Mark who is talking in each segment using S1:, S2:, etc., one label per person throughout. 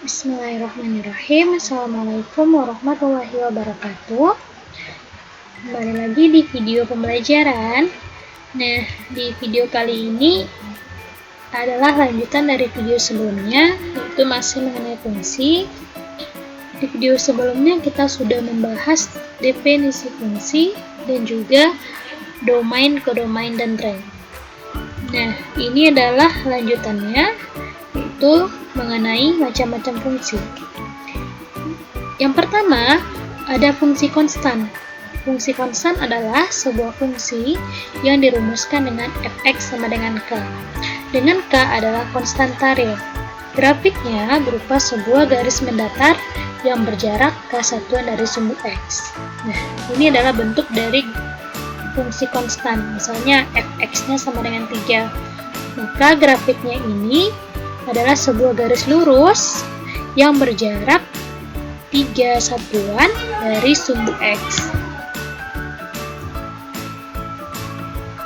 S1: Bismillahirrahmanirrahim. Assalamualaikum warahmatullahi wabarakatuh. Kembali lagi di video pembelajaran. Nah, di video kali ini adalah lanjutan dari video sebelumnya, yaitu masih mengenai fungsi. Di video sebelumnya kita sudah membahas definisi fungsi dan juga domain, kodomain, dan range. Nah, ini adalah lanjutannya, yaitu mengenai macam-macam fungsi. Yang pertama, ada fungsi konstan. Fungsi konstan adalah sebuah fungsi yang dirumuskan dengan fx sama dengan k. Dengan k adalah konstanta real. Grafiknya berupa sebuah garis mendatar yang berjarak k satuan dari sumbu x. Nah, ini adalah bentuk dari fungsi konstan. Misalnya fx-nya sama dengan 3. Maka grafiknya ini adalah sebuah garis lurus yang berjarak 3 satuan dari sumbu x.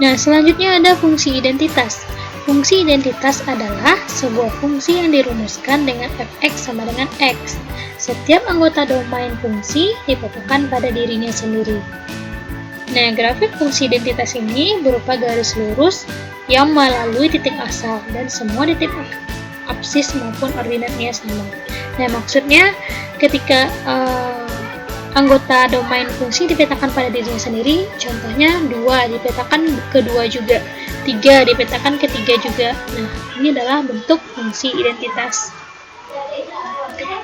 S1: Nah, selanjutnya ada fungsi identitas. Fungsi identitas adalah sebuah fungsi yang dirumuskan dengan fx sama dengan x. Setiap anggota domain fungsi dipatokan pada dirinya sendiri. Nah, grafik fungsi identitas ini berupa garis lurus yang melalui titik asal dan semua titik absis maupun ordinatnya sama. Nah, maksudnya ketika anggota domain fungsi dipetakan pada dirinya sendiri, contohnya 2 dipetakan ke 2 juga, 3 dipetakan ke 3 juga. Nah, ini adalah bentuk fungsi identitas.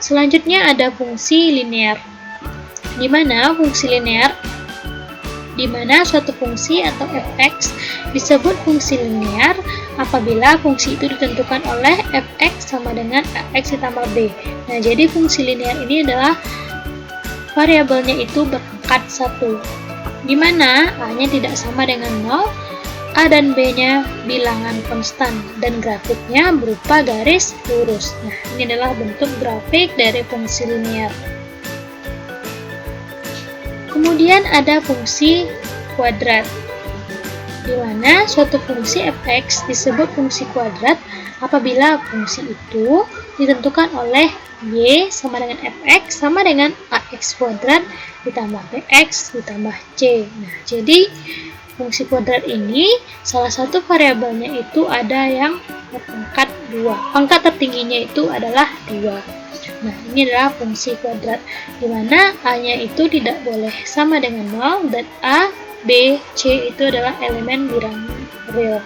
S1: Selanjutnya ada fungsi linear. Di mana suatu fungsi atau fx disebut fungsi linear apabila fungsi itu ditentukan oleh fx sama dengan ax ditambah b. Nah, jadi fungsi linear ini adalah variabelnya itu berangkat 1, di mana a-nya tidak sama dengan 0, a dan b-nya bilangan konstan, dan grafiknya berupa garis lurus. Nah, ini adalah bentuk grafik dari fungsi linear. Kemudian ada fungsi kuadrat, di mana suatu fungsi fx disebut fungsi kuadrat apabila fungsi itu ditentukan oleh y sama dengan fx sama dengan ax kuadrat ditambah bx ditambah c. Nah, jadi fungsi kuadrat ini salah satu variabelnya itu ada yang berpangkat 2. Pangkat tertingginya itu adalah 2. Nah, ini adalah fungsi kuadrat, di mana a-nya itu tidak boleh sama dengan 0 dan a, b, c itu adalah elemen bilangan real.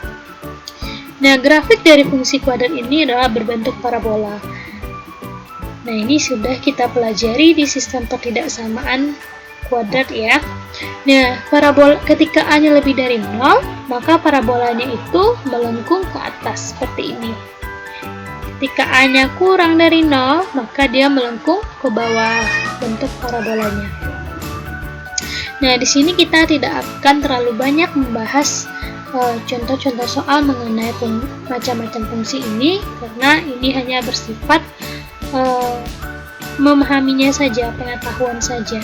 S1: Nah, grafik dari fungsi kuadrat ini adalah berbentuk parabola. Nah, ini sudah kita pelajari di sistem pertidaksamaan kuadrat ya. Nah, parabola ketika a-nya lebih dari 0, maka parabolanya itu melengkung ke atas seperti ini. Ketika a-nya kurang dari 0, maka dia melengkung ke bawah bentuk parabolanya. Nah, di sini kita tidak akan terlalu banyak membahas contoh-contoh soal mengenai macam-macam fungsi ini, karena ini hanya bersifat memahaminya saja, pengetahuan saja.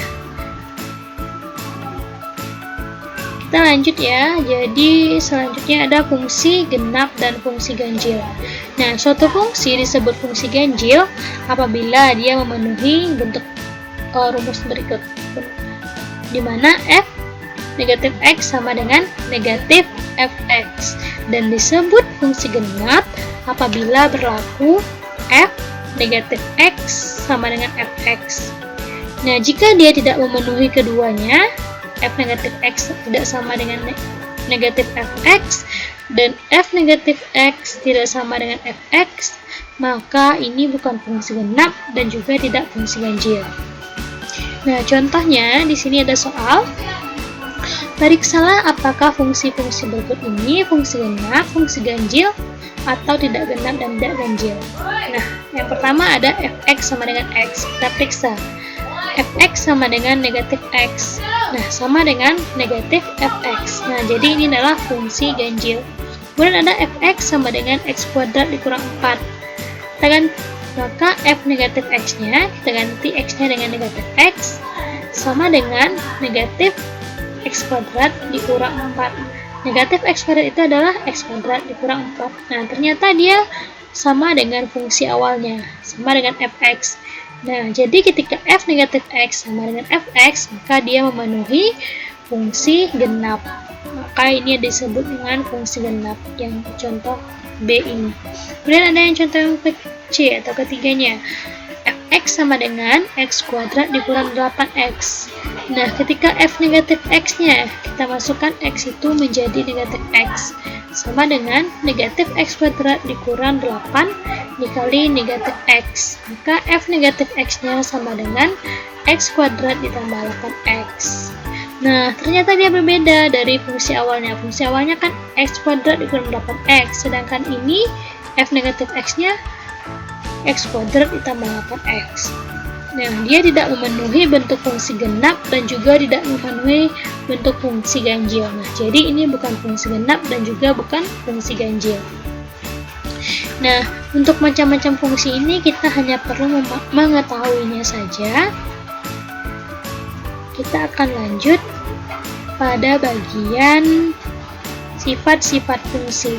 S1: Kita lanjut ya. Jadi selanjutnya ada fungsi genap dan fungsi ganjil. Nah, suatu fungsi disebut fungsi ganjil apabila dia memenuhi bentuk rumus berikut, di mana f negatif x sama dengan negatif fx, dan disebut fungsi genap apabila berlaku f negatif x sama dengan fx. Nah, jika dia tidak memenuhi keduanya, f negatif x tidak sama dengan negatif fx dan f negatif x tidak sama dengan fx, maka ini bukan fungsi genap dan juga tidak fungsi ganjil. Nah, contohnya di sini ada soal. Periksalah apakah fungsi-fungsi berikut ini fungsi genap, fungsi ganjil, atau tidak genap dan tidak ganjil. Nah, yang pertama ada fx sama dengan x. Kita periksa. Fx sama dengan negatif x. Nah, sama dengan negatif fx. Nah, jadi ini adalah fungsi ganjil. Kemudian ada fx sama dengan x kuadrat dikurang 4. Maka f negatif x-nya, kita ganti x-nya dengan negatif x, sama dengan negatif x kuadrat dikurang 4. Negatif x kuadrat itu adalah x kuadrat dikurang 4. Nah, ternyata dia sama dengan fungsi awalnya, sama dengan fx. Nah, jadi ketika f negatif x sama dengan fx, maka dia memenuhi fungsi genap. Maka ini disebut dengan fungsi genap yang contoh B ini. Kemudian ada yang contoh yang C atau ketiganya. Fx sama dengan x kuadrat dikurang 8x. Nah, ketika f negatif x-nya, kita masukkan x itu menjadi negatif x. Sama dengan negatif x kuadrat dikurang 8 dikali negatif x. Maka f negatif x-nya sama dengan x kuadrat ditambah 8x. Nah, ternyata dia berbeda dari fungsi awalnya. Fungsi awalnya kan x kuadrat dikurang 8x, sedangkan ini f negatif x-nya x kuadrat ditambah 8x. Nah, dia tidak memenuhi bentuk fungsi genap dan juga tidak memenuhi bentuk fungsi ganjil. Nah, jadi ini bukan fungsi genap dan juga bukan fungsi ganjil. Nah, untuk macam-macam fungsi ini kita hanya perlu mengetahuinya saja. Kita akan lanjut pada bagian sifat-sifat fungsi,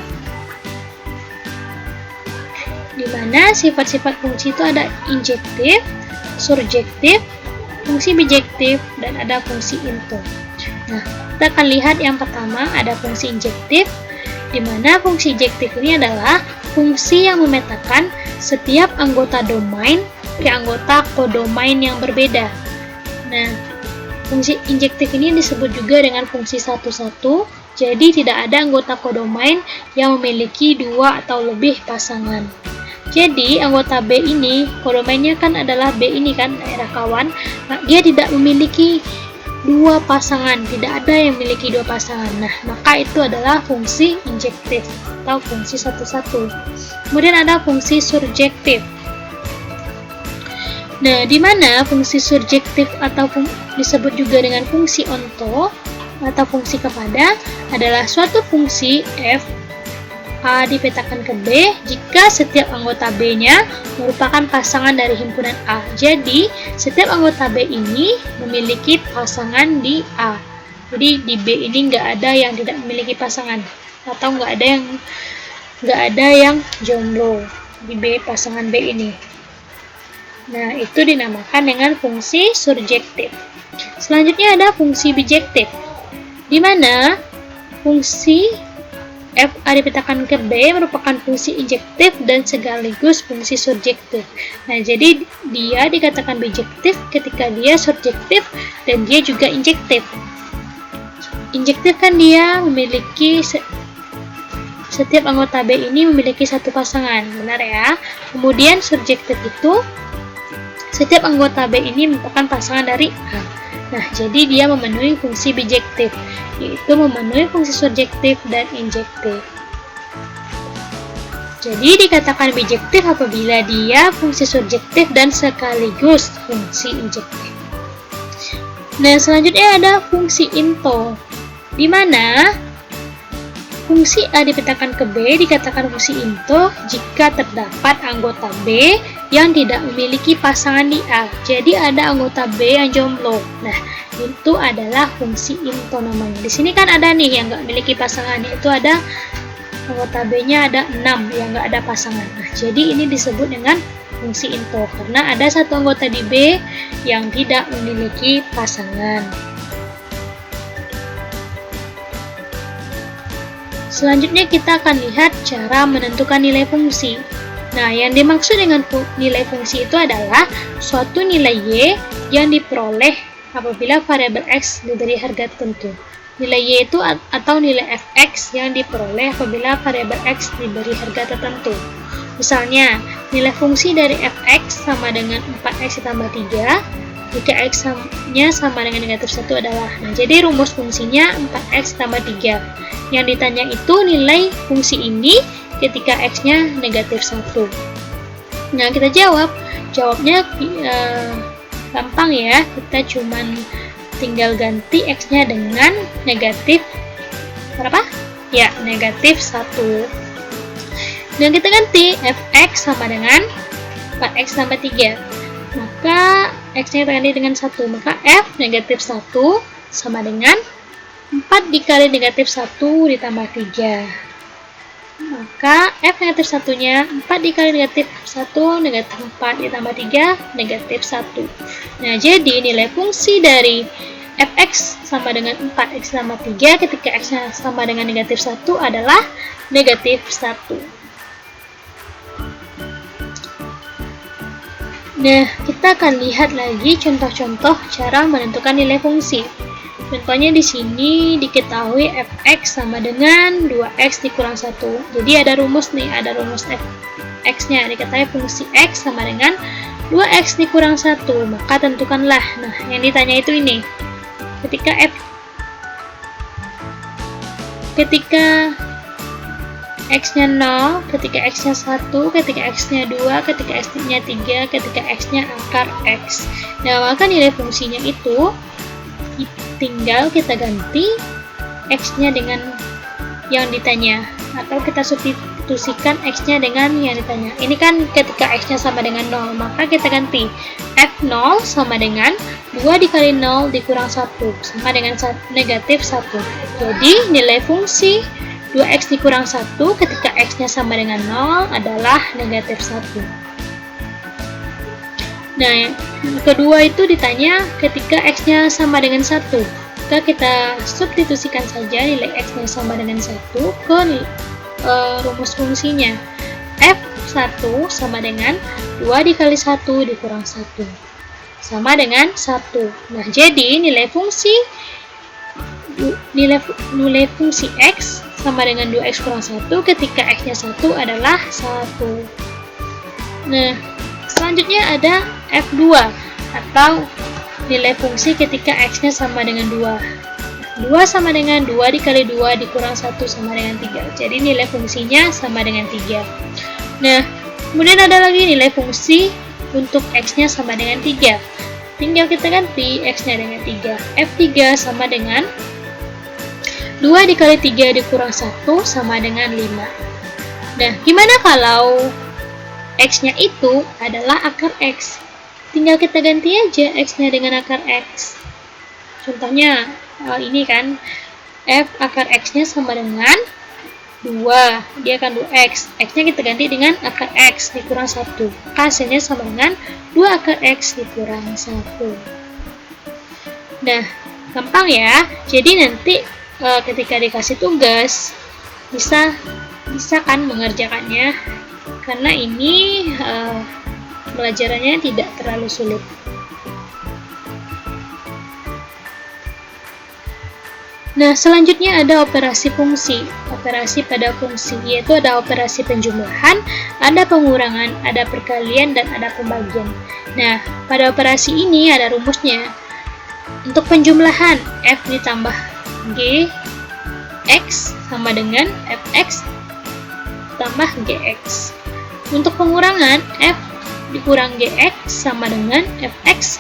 S1: di mana sifat-sifat fungsi itu ada injektif, surjektif, fungsi bijektif, dan ada fungsi into. Nah, kita akan lihat yang pertama ada fungsi injektif, di mana fungsi injektif ini adalah fungsi yang memetakan setiap anggota domain ke anggota kodomain yang berbeda. Nah, fungsi injektif ini disebut juga dengan fungsi satu-satu, jadi tidak ada anggota kodomain yang memiliki dua atau lebih pasangan. Jadi, anggota B ini, kodomainnya kan adalah B ini kan, daerah kawan, nah, dia tidak memiliki dua pasangan, tidak ada yang memiliki dua pasangan. Nah, maka itu adalah fungsi injektif atau fungsi satu-satu. Kemudian ada fungsi surjektif. Nah, di mana fungsi surjektif atau disebut juga dengan fungsi onto atau fungsi kepada adalah suatu fungsi f A dipetakan ke B jika setiap anggota B-nya merupakan pasangan dari himpunan A. Jadi, setiap anggota B ini memiliki pasangan di A. Jadi, di B ini nggak ada yang tidak memiliki pasangan atau nggak ada yang jomblo di B pasangan B ini. Nah, itu dinamakan dengan fungsi surjektif. Selanjutnya ada fungsi bijektif, di mana fungsi f A dipetakan ke B merupakan fungsi injektif dan sekaligus fungsi surjektif. Nah, jadi dia dikatakan bijektif ketika dia surjektif dan dia juga injektif. Injektif kan dia memiliki setiap anggota B ini memiliki satu pasangan, benar ya? Kemudian surjektif itu setiap anggota B ini merupakan pasangan dari A. Nah, jadi dia memenuhi fungsi bijektif, yaitu memenuhi fungsi surjektif dan injektif. Jadi dikatakan bijektif apabila dia fungsi surjektif dan sekaligus fungsi injektif. Nah, selanjutnya ada fungsi into, di mana fungsi A dipetakan ke B dikatakan fungsi into jika terdapat anggota B yang tidak memiliki pasangan di A. Jadi ada anggota B yang jomblo. Nah, itu adalah fungsi into namanya. Di sini kan ada nih yang nggak memiliki pasangan, yaitu ada anggota B-nya ada 6 yang nggak ada pasangan. Nah, jadi ini disebut dengan fungsi into karena ada satu anggota di B yang tidak memiliki pasangan. Selanjutnya kita akan lihat cara menentukan nilai fungsi. Nah, yang dimaksud dengan nilai fungsi itu adalah suatu nilai Y yang diperoleh apabila variabel X diberi harga tertentu. Nilai Y itu atau nilai Fx yang diperoleh apabila variabel X diberi harga tertentu. Misalnya, nilai fungsi dari Fx sama dengan 4x ditambah 3 jika X-nya sama dengan negatif 1 adalah. Nah, jadi rumus fungsinya 4x tambah 3. Yang ditanya itu nilai fungsi ini ketika X-nya negatif 1. Nah, kita jawabnya gampang ya, kita cuman tinggal ganti X-nya dengan negatif berapa? Ya, negatif 1. Dan kita ganti Fx sama dengan 4x tambah 3. Maka X-nya kita ganti dengan 1, maka F negatif 1 sama dengan 4 dikali negatif 1 ditambah 3. maka F negatif 1-nya 4 dikali negatif 1, negatif 4 ditambah 3, negatif 1. Nah, jadi nilai fungsi dari fx sama dengan 4x tambah 3 ketika x-nya sama dengan negatif 1 adalah negatif 1. Nah, kita akan lihat lagi contoh-contoh cara menentukan nilai fungsi. Contohnya di sini diketahui fx sama dengan 2x dikurang 1. Jadi ada rumus nih, ada rumus fx-nya. Diketahui fungsi x sama dengan 2x dikurang 1. Maka tentukanlah. Nah, yang ditanya itu ini. Ketika x-nya 0, ketika x-nya 1, ketika x-nya 2, ketika x-nya 3, ketika x-nya akar x. Nah, maka nilai fungsinya itu tinggal kita ganti x-nya dengan yang ditanya, atau kita substitusikan x-nya dengan yang ditanya. Ini kan ketika x-nya sama dengan 0, maka kita ganti f0 sama dengan 2 dikali 0 dikurang 1 sama dengan negatif 1. Jadi nilai fungsi 2x dikurang 1 ketika x-nya sama dengan 0 adalah negatif 1. Nah, yang kedua itu ditanya ketika x-nya sama dengan 1. Maka kita substitusikan saja nilai x-nya sama dengan 1 ke rumus fungsinya. F1 sama dengan 2 dikali 1 dikurang 1 sama dengan 1. Nah, jadi nilai fungsi x sama dengan 2x kurang 1 ketika x-nya 1 adalah 1. Nah, selanjutnya ada F2 atau nilai fungsi ketika x-nya sama dengan 2. 2 sama dengan 2 dikali 2 dikurang 1 sama dengan 3. Jadi nilai fungsinya sama dengan 3. Nah, kemudian ada lagi nilai fungsi untuk x-nya sama dengan 3. Tinggal kita ganti x-nya dengan 3. F3 sama dengan 2 dikali 3 dikurang 1 sama dengan 5. Nah, gimana kalau x-nya itu adalah akar x? Tinggal kita ganti aja x-nya dengan akar x. Contohnya, ini kan, f akar x-nya sama dengan 2. Dia akan 2x. X-nya kita ganti dengan akar x dikurang 1. Hasilnya sama dengan 2 akar x dikurang 1. Nah, gampang ya. Jadi nanti ketika dikasih tugas bisa kan mengerjakannya, karena ini pelajarannya tidak terlalu sulit. Nah, selanjutnya ada operasi fungsi. Operasi pada fungsi yaitu ada operasi penjumlahan, ada pengurangan, ada perkalian, dan ada pembagian. Nah, pada operasi ini ada rumusnya. Untuk penjumlahan, f ditambah g x sama dengan fx tambah gx. Untuk pengurangan, f dikurang gx sama dengan fx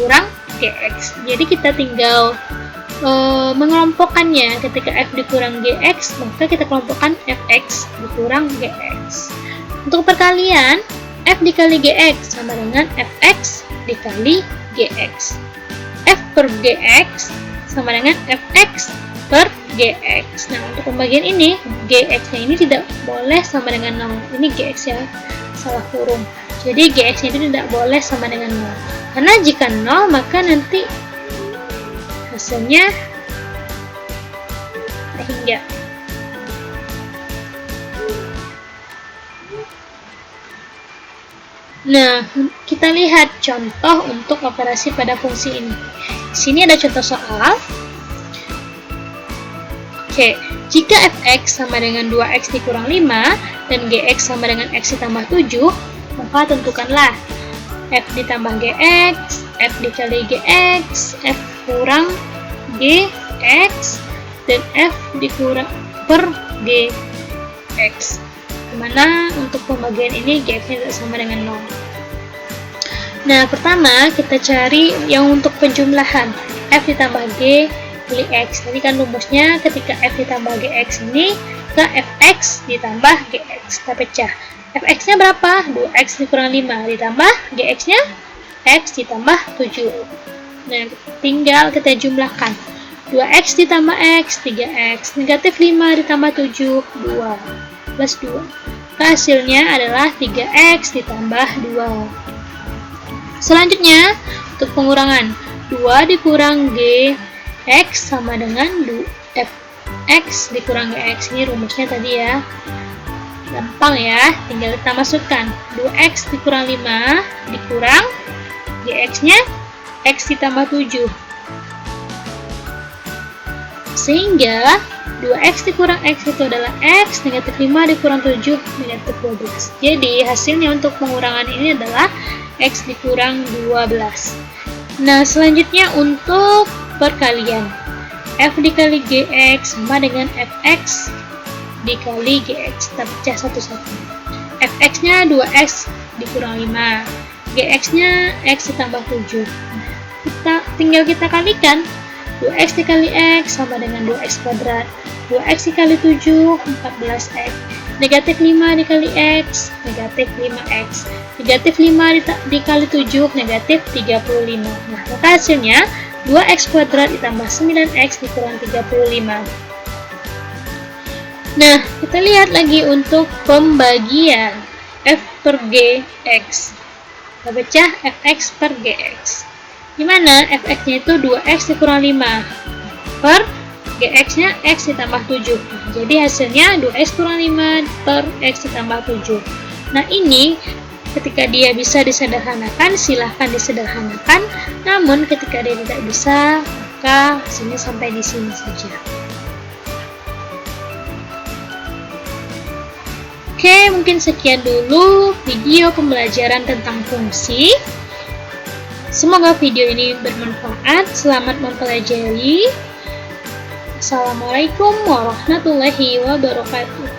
S1: kurang gx. Jadi kita tinggal mengelompokkannya. Ketika f dikurang gx, maka kita kelompokkan fx dikurang gx. Untuk perkalian, f dikali gx sama dengan fx dikali gx. F per gx sama dengan fx per gx. Nah, untuk pembagian ini, gx-nya ini tidak boleh sama dengan 0. Ini gx ya, salah kurung. Jadi gx-nya itu tidak boleh sama dengan 0. Karena jika 0, maka nanti hasilnya hingga. Nah, kita lihat contoh untuk operasi pada fungsi ini. Di sini ada contoh soal. Oke, jika fx sama dengan 2x dikurang 5 dan gx sama dengan x ditambah 7, maka tentukanlah f ditambah gx, f dikali gx, f kurang gx, dan f dikurang per gx. Dimana untuk pembagian ini gx-nya tidak sama dengan 0. Nah, pertama kita cari yang untuk penjumlahan f ditambah g kali x. Tadi kan rumusnya ketika f ditambah gx ini ke fx ditambah gx. Kita pecah. Fx-nya berapa? 2x dikurang 5 ditambah gx-nya x ditambah 7. Nah, tinggal kita jumlahkan. 2x ditambah x, 3x. Negatif 5 ditambah 7, 2. plus 2. Hasilnya adalah 3x ditambah 2. Selanjutnya, untuk pengurangan, 2 dikurang Gx sama dengan fx dikurang Gx. Ini rumusnya tadi ya. Gampang ya, tinggal kita masukkan 2x dikurang 5 dikurang Gx-nya x ditambah 7. Sehingga 2x dikurang x itu adalah x, negatif 5 dikurang 7, negatif 12. Jadi hasilnya untuk pengurangan ini adalah x dikurang 12. Nah, selanjutnya untuk perkalian. F dikali Gx sama dengan Fx dikali Gx. Kita pecah satu-satu. Fx-nya 2x dikurang 5. Gx-nya x ditambah 7. Tinggal kita kalikan. 2x dikali x sama dengan 2x kuadrat. 2x dikali 7, 14x. Negatif 5 dikali x, negatif 5x. Negatif 5 dikali 7, negatif 35. Nah, maka hasilnya 2x kuadrat ditambah 9x dikurang 35. Nah, kita lihat lagi untuk pembagian f per gx. Kita pecah fx per gx. Dimana fx-nya itu 2x dikurang 5 per gx-nya x ditambah 7. Jadi hasilnya 2x kurang 5 per x ditambah 7. Nah, ini ketika dia bisa disederhanakan, silahkan disederhanakan. Namun ketika dia tidak bisa, maka hasilnya sampai di sini saja. Oke, mungkin sekian dulu video pembelajaran tentang fungsi. Semoga video ini bermanfaat. Selamat mempelajari. Assalamualaikum warahmatullahi wabarakatuh.